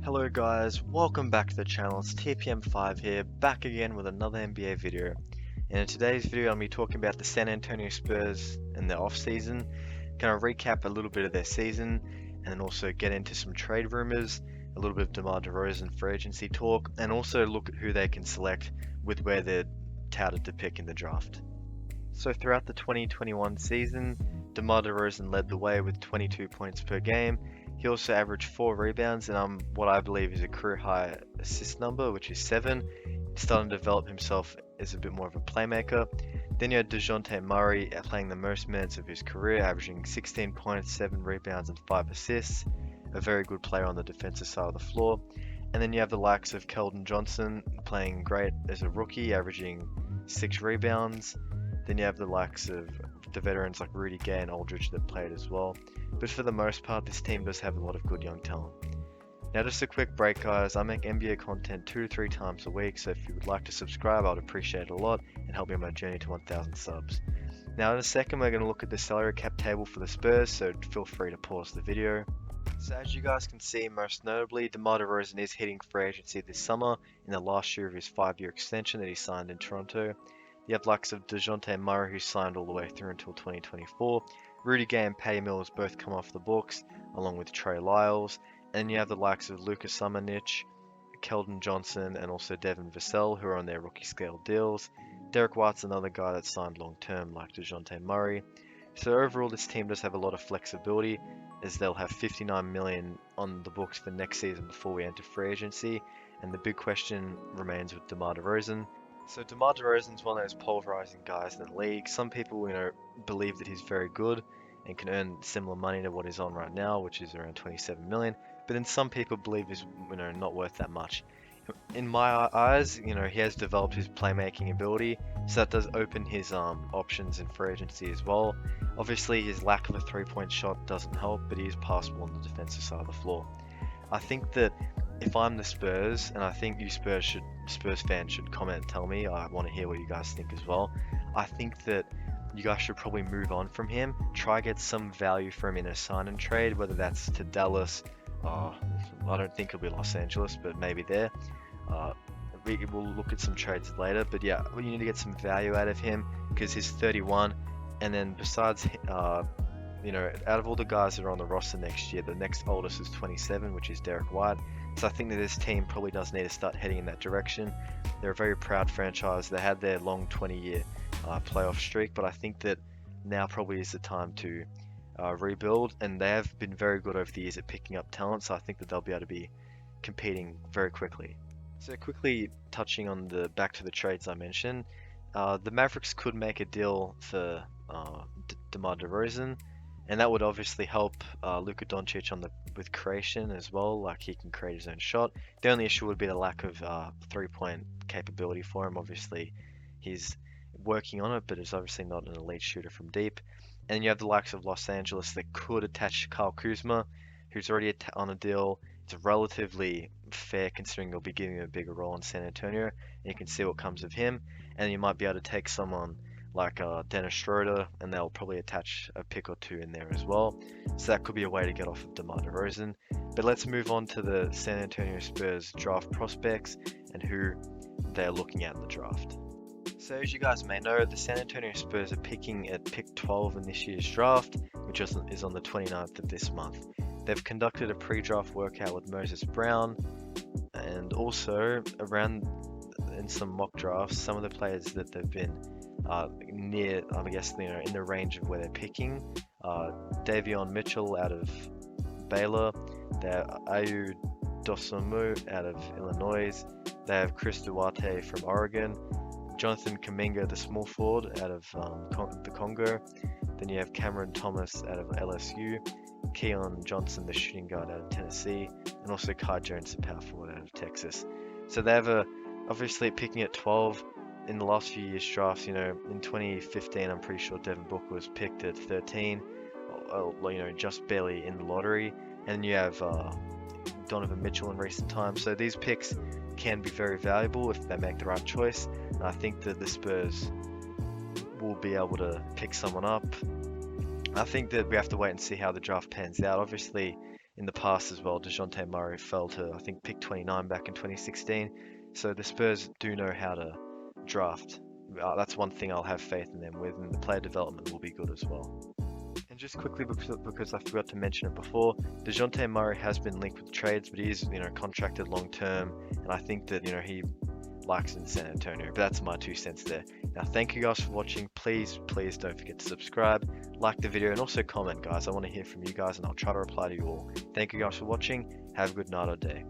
Hello guys, welcome back to the channel. It's TPM5 here, back again with another NBA video. And in today's video, I'm going to be talking about the San Antonio Spurs in the off-season, kind of recap a little bit of their season, and then also get into some trade rumors, a little bit of DeMar DeRozan free agency talk, and also look at who they can select with where they're touted to pick in the draft. So throughout the 2021 season, DeMar DeRozan led the way with 22 points per game. He also averaged 4 rebounds and what I believe is a career high assist number, which is 7. He's starting to develop himself as a bit more of a playmaker. Then you had DeJounte Murray playing the most minutes of his career, averaging 16 points, 7 rebounds, and 5 assists. A very good player on the defensive side of the floor. And then you have the likes of Keldon Johnson playing great as a rookie, averaging 6 rebounds. Then you have the likes of the veterans like Rudy Gay and Aldridge that played as well. But for the most part, this team does have a lot of good young talent. Now just a quick break guys, I make NBA content 2 to 3 times a week, so if you would like to subscribe, I'd appreciate it a lot and help me on my journey to 1,000 subs. Now in a second, we're going to look at the salary cap table for the Spurs, so feel free to pause the video. So as you guys can see, most notably, DeMar DeRozan is hitting free agency this summer in the last year of his 5-year extension that he signed in Toronto. You have likes of DeJounte Murray, who signed all the way through until 2024. Rudy Gay and Patty Mills both come off the books, along with Trey Lyles. And you have the likes of Luka Samanic, Keldon Johnson, and also Devin Vassell, who are on their rookie scale deals. Derek White's another guy that signed long term, like DeJounte Murray. So overall, this team does have a lot of flexibility, as they'll have $59 million on the books for next season before we enter free agency. And the big question remains with DeMar DeRozan. So DeMar DeRozan's one of those pulverizing guys in the league. Some people, believe that he's very good and can earn similar money to what he's on right now, which is around 27 million. But then some people believe he's, not worth that much. In my eyes, he has developed his playmaking ability, so that does open his options in free agency as well. Obviously, his lack of a three-point shot doesn't help, but he is passable on the defensive side of the floor. I think that if I'm the Spurs, and I think you Spurs fans should comment and tell me, I want to hear what you guys think as well. I think that you guys should probably move on from him, try get some value from him in a sign and trade, whether that's to Dallas, I don't think it'll be Los Angeles, but maybe there. We'll look at some trades later, but yeah, we need to get some value out of him because he's 31, and then besides, out of all the guys that are on the roster next year, the next oldest is 27, which is Derek White. So I think that this team probably does need to start heading in that direction. They're a very proud franchise. They had their long 20-year playoff streak, but I think that now probably is the time to rebuild, and they have been very good over the years at picking up talent, so I think that they'll be able to be competing very quickly. So quickly touching on back to the trades I mentioned, the Mavericks could make a deal for DeMar DeRozan, and that would obviously help Luka Doncic with creation as well, like he can create his own shot. The only issue would be the lack of three-point capability for him. Obviously, he's working on it, but is obviously not an elite shooter from deep. And you have the likes of Los Angeles that could attach Kyle Kuzma, who's already on a deal. It's relatively fair considering they'll be giving him a bigger role in San Antonio, and you can see what comes of him. And you might be able to take someone like Dennis Schroeder, and they'll probably attach a pick or two in there as well. So that could be a way to get off of DeMar DeRozan. But let's move on to the San Antonio Spurs draft prospects and who they're looking at in the draft. So as you guys may know, the San Antonio Spurs are picking at pick 12 in this year's draft, which is on the 29th of this month. They've conducted a pre-draft workout with Moses Brown, and also around in some mock drafts, some of the players that they've been near, I guess, in the range of where they're picking. Davion Mitchell out of Baylor, they have Ayu Dosunmu out of Illinois, they have Chris Duarte from Oregon, Jonathan Kuminga, the small forward out of the Congo. Then you have Cameron Thomas out of LSU, Keon Johnson, the shooting guard out of Tennessee, and also Kai Jones, the power forward out of Texas. So they have obviously picking at 12 in the last few years drafts. In 2015, I'm pretty sure Devin Booker was picked at 13, just barely in the lottery. And you have Donovan Mitchell in recent times. So these picks can be very valuable if they make the right choice. And I think that the Spurs will be able to pick someone up. I think that we have to wait and see how the draft pans out. Obviously, in the past as well. DeJounte Murray fell to, I think, pick 29 back in 2016. So the Spurs do know how to draft. That's one thing I'll have faith in them with, and the player development will be good as well. And just quickly, because I forgot to mention it before, DeJounte Murray has been linked with trades, but he is, contracted long term, and I think that, he likes in San Antonio. But that's my 2 cents there. Now, thank you guys for watching. Please don't forget to subscribe, like the video, and also comment, guys. I want to hear from you guys, and I'll try to reply to you all. Thank you guys for watching. Have a good night or day.